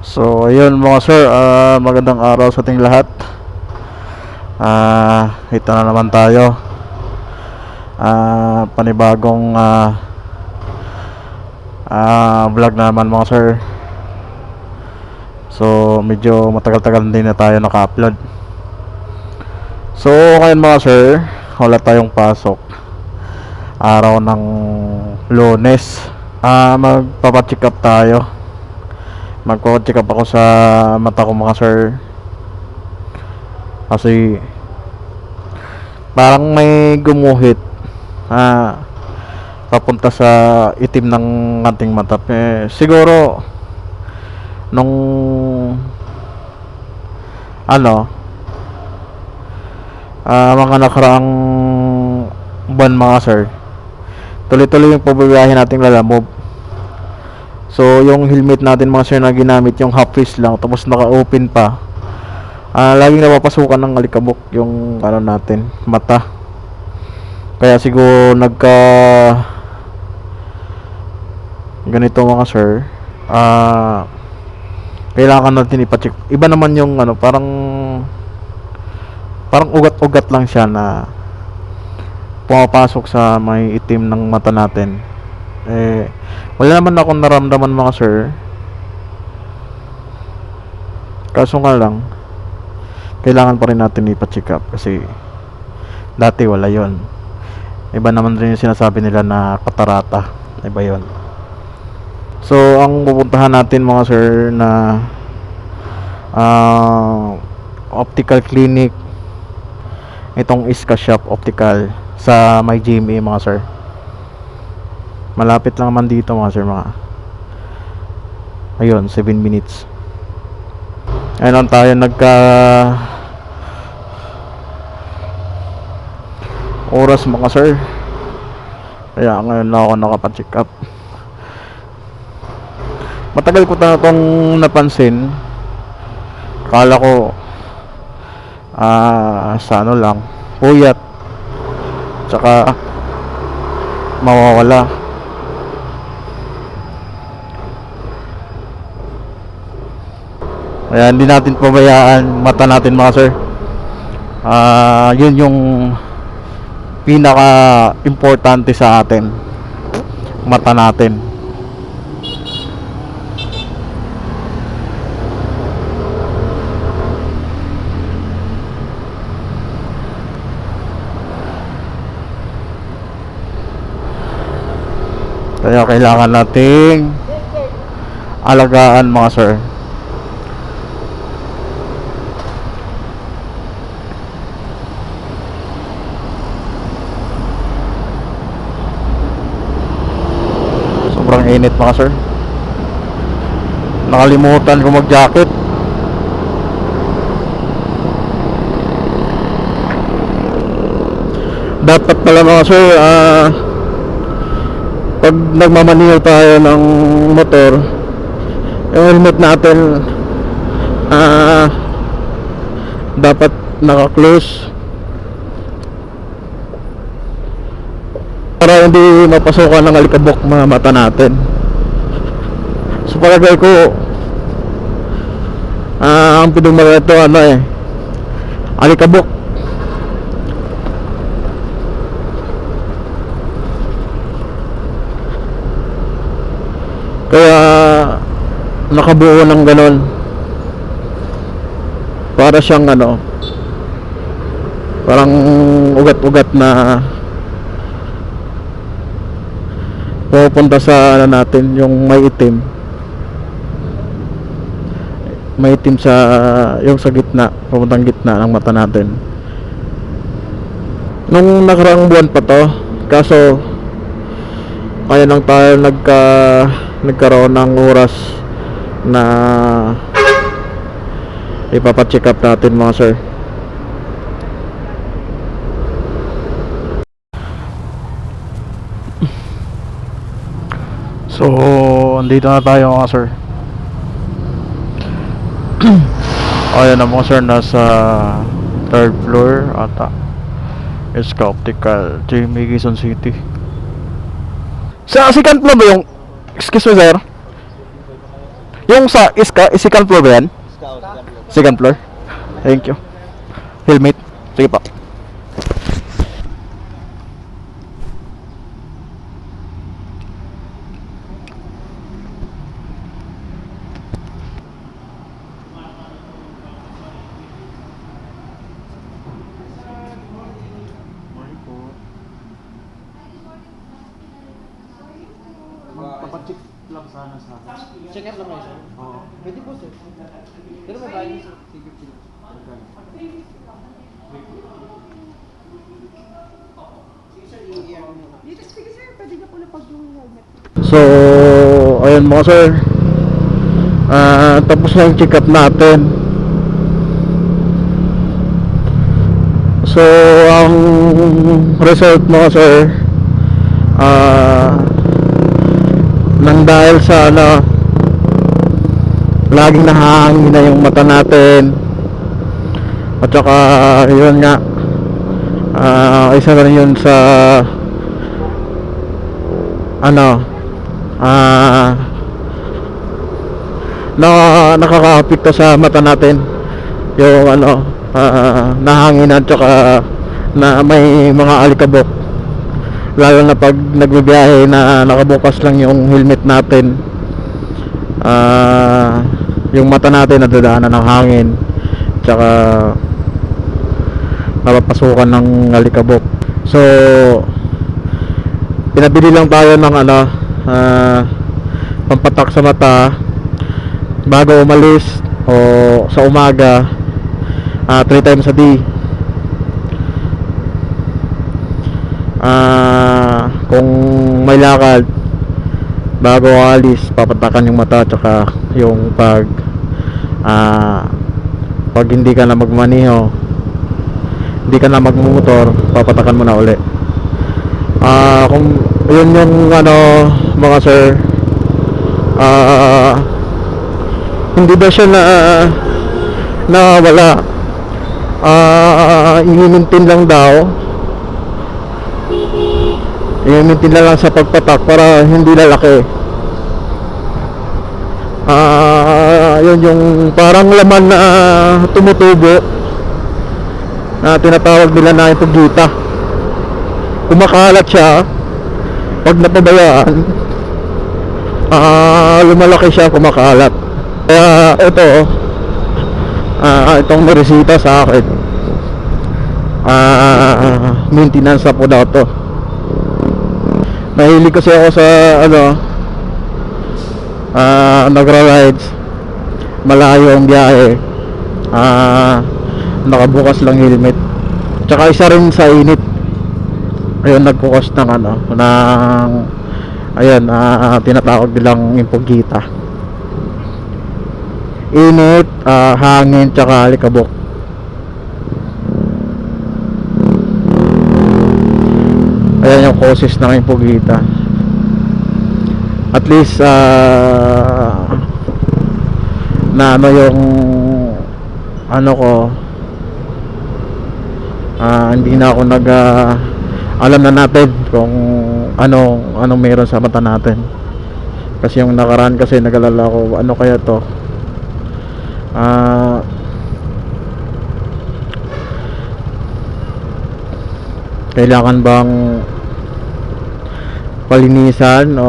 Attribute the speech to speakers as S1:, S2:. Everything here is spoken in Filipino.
S1: So ayun mga sir, magandang araw sa ating lahat. Ito na naman tayo. Panibagong vlog na naman mga sir. So medyo matagal-tagal din na tayo naka-upload. So ngayon mga sir, wala tayong pasok. Araw ng Lunes. Magpapacheck up tayo. Magpapacheck up ako sa mata ko mga sir. Kasi parang may gumuhit papunta sa itim ng ating mata. Siguro nung mga nakaraang buwan mga sir, tuloy-tuloy yung pababiyahe nating lalamove. So yung helmet natin mga sir na ginamit, yung half face lang tapos naka-open pa, laging napapasukan ng alikabok yung natin, mata. Kaya siguro nagka ganito mga sir. Kailangan natin ipa-check. Iba naman yung parang ugat-ugat lang siya na pumapasok sa may itim ng mata natin. Wala naman akong naramdaman mga sir. Kaso nga lang, kailangan pa rin natin ipa-check up kasi dati wala yon. Iba naman rin yung sinasabi nila na katarata. Iba yon. So ang pupuntahan natin mga sir na optical clinic, itong Iska Shop Optical sa may GMA mga sir. Malapit lang naman dito mga sir, ayun 7 minutes. Ayun tayo nagka oras mga sir. Kaya ngayon na ako nakapacheck up. Matagal ko na itong napansin. Kala ko sa lang, puyat tsaka mawawala. Kaya hindi natin pabayaan mata natin mga sir. Yun yung pinaka importante sa atin, mata natin. Kaya kailangan nating alagaan mga sir. Sobrang init mga sir. Nakalimutan ko mag-jacket. Dapat pala mga sir, pag nagmamaneho tayo ng motor, yung helmet natin dapat naka-close para hindi mapasukan ng alikabok mga mata natin. So palagay ko ang pinagmala ito alikabok. Kaya nakabuo ng ganon, para siyang parang ugat-ugat na pupunta sa natin, yung may itim sa yung sa gitna, papuntang gitna ng mata natin. Nung nakaraang buwan pa to, kaso kaya lang tayo nagkaroon ng oras na ipapacheck up natin mga sir. So andito na tayo mga sir. Ayan na mga sir, nasa 3rd floor ata, Iska Optical, GMA Quezon City. Sa second floor ba yung, excuse me sir, Yung sa second floor ba yan?
S2: Scout, second floor.
S1: Second floor. Thank you. Helmet. Sige pa.
S3: Papacheck lang sana sa akin.
S2: Check up lang kayo, sir.
S3: Oo.
S2: Pwede po, sir. Pero may bayan, sir. Sige, sige.
S4: Dito, sige sir, pwede na po na pag yung helmet.
S1: So, ayun mga sir. Tapos na yung check up natin. So, ang result mga sir, nang dahil sa laging nahahangin na yung mata natin, at saka yun nga, isa na rin yun sa nakaka-apekto sa mata natin yung nahangin at saka na may mga alikabok, lalo na pag nagbibiyahe na nakabukas lang yung helmet natin. Yung mata natin nadadaanan ng hangin tsaka napapasukan ng alikabok. So pinabili lang tayo ng pampatak sa mata bago umalis o sa umaga, 3 times a day. Kung may lakad bago alis, papatakan yung mata, tsaka yung pag hindi ka na magmaniho, hindi ka na magmumotor, papatakan mo na uli. Kung yun yung mga sir, hindi ba siya na wala, i-maintain lang daw, i-maintain lang sa pagpatak para hindi lalaki. Yun yung parang laman na tumutubo na tinatawag nila na ipugita. Kumakalat siya pag napabayaan, lumalaki siya, kumakalat. Kaya ito, itong niresita sa akin, maintenance na po daw to. Mahilig kasi ako sa nagra-rides, malayo ang biyahe, nakabukas lang helmet, tsaka isa rin sa init. Ayun, nagkukos ng ayun, tinatawag nilang impugita. Init, hangin, tsaka alikabok. Ayan yung causes ng impugita. At least na yung ko, hindi na ako alam na natin kung anong meron sa mata natin. Kasi yung nakaraan kasi nagalala ko, ano kaya to, kailangan bang palinisan o